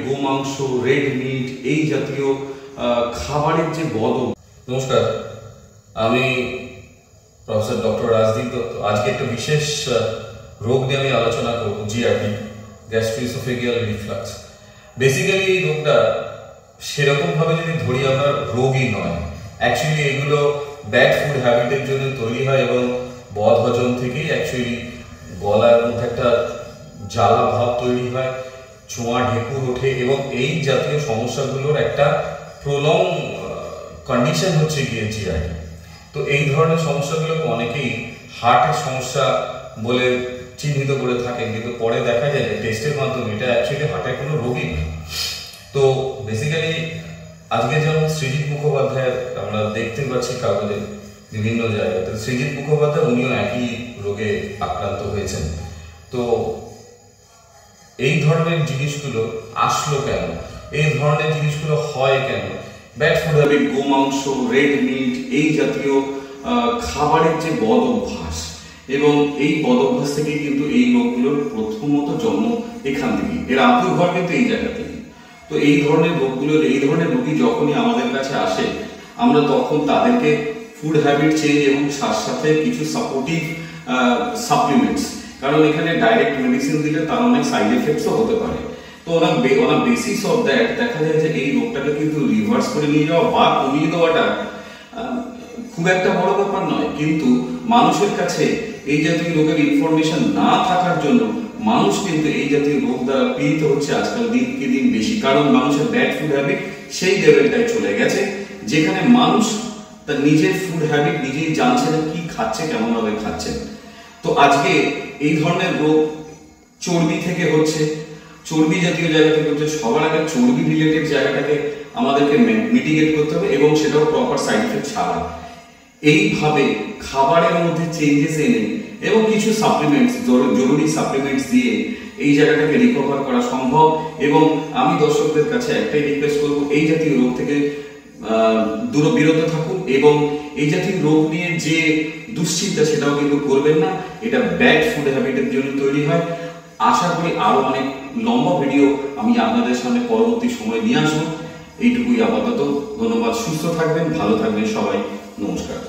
গোমাংস, red meat এই জাতীয় খাবারের যে নমস্কার, আমি প্রফেসর ডক্টর রাজদীপ দত্ত। আজকে একটা বিশেষ রোগ নিয়ে আমি আলোচনা করব, জিআরডি, গ্যাস্ট্রোএসোফেজিয়াল রিফ্লাক্স। বেসিক্যালি এই রোগটা সেরকম ভাবে যদি ধরি আমরা রোগই নয়, অ্যাকচুয়ালি এগুলো ব্যাড ফুড হ্যাবিটের জন্য তৈরি হয় এবং বদ হজম থেকেই অ্যাকচুয়ালি গলার মধ্যে একটা জ্বালা ভাব তৈরি হয়, ছোঁয়া ঢেকুর ওঠে এবং এই জাতীয় সমস্যাগুলোর একটা প্রলং কন্ডিশন হচ্ছে গিয়ে জিআরডি। তো এই ধরনের সমস্যাগুলোকে অনেকেই হার্টের সমস্যা বলে চিহ্নিত করে থাকেন, কিন্তু পরে দেখা যায় যে টেস্টের মাধ্যমে এটা অ্যাকচুয়ালি হার্টের কোনো রোগই না। তো বেসিক্যালি আজকে যেমন সৃজিত মুখোপাধ্যায়ের আমরা দেখতে পাচ্ছি কাগজে বিভিন্ন জায়গায়, তো সৃজিত মুখোপাধ্যায় উনিও একই রোগে আক্রান্ত হয়েছেন। তো এই ধরনের জিনিসগুলো আসলো কেন, এই ধরনের জিনিসগুলো হয় কেন? ব্যাড ফুড হ্যাবিট, গোমাংস, রেড মিট এই জাতীয় খাবারের যে বদ অভ্যাস, এবং এই বদ অভ্যাস থেকে কিন্তু এই রোগগুলোর প্রথমত জন্ম এখান থেকে, এর আত্মীয় ঘর কিন্তু এই জায়গা থেকে। তো এই ধরনের রোগী যখনই আমাদের কাছে আসে, আমরা তখন তাদেরকে ফুড হ্যাবিট চেঞ্জ এবং সাথে কিছু সাপোর্টিভ সাপ্লিমেন্টস, কারণ এখানে ডাইরেক্ট মেডিসিন দিলে তার অনেক সাইড এফেক্টসও হতে পারে। তো ওনার বেসিস অফ দ্যাট দেখা যায় যে এই রোগটাকে কিন্তু রিভার্স করে নিয়ে যাওয়া বা কমিয়ে দেওয়াটা খুব একটা বড় ব্যাপার নয়, কিন্তু মানুষের কাছে এই জাতীয় রোগের ইনফরমেশন না থাকার জন্য মানুষ কিন্তু এই জাতীয় রোগ দ্বারা পীড়িত হচ্ছে আজকাল দিনকে দিন বেশি, কারণ মানুষের ব্যাড ফুড হ্যাবিট সেই লেভেলটায় চলে গেছে যেখানে মানুষ তার নিজের ফুড হ্যাবিট নিজেই জানছে না কি খাচ্ছে, কেমন ভাবে খাচ্ছে। তো আজকে এই ধরনের রোগ চর্বি থেকে হচ্ছে, চর্বি জাতীয় জায়গা থেকে হচ্ছে। সবার আগে চর্বি রিলেটেড জায়গাটাকে আমাদেরকে মিটিগেট করতে হবে এবং সেটাও প্রপার সাইড এফেক্ট ছাড়া। এইভাবে খাবারের মধ্যে চেঞ্জেস এনে এবং কিছু সাপ্লিমেন্টস, জরুরি সাপ্লিমেন্টস দিয়ে এই জায়গাটাকে রিকভার করা সম্ভব। এবং আমি দর্শকদের কাছে একটাই রিকোয়েস্ট করবো, এই জাতীয় রোগ থেকে বিরত থাকুন এবং এই জাতীয় রোগ নিয়ে যে দুশ্চিন্তা সেটাও কিন্তু করবেন না, এটা ব্যাড ফুড হ্যাবিটের জন্য তৈরি হয়। আশা করি আরো অনেক লম্বা ভিডিও আমি আপনাদের সামনে পরবর্তী সময় নিয়ে আসবো। এইটুকুই আপাতত। ধন্যবাদ। সুস্থ থাকবেন, ভালো থাকবেন সবাই। নমস্কার।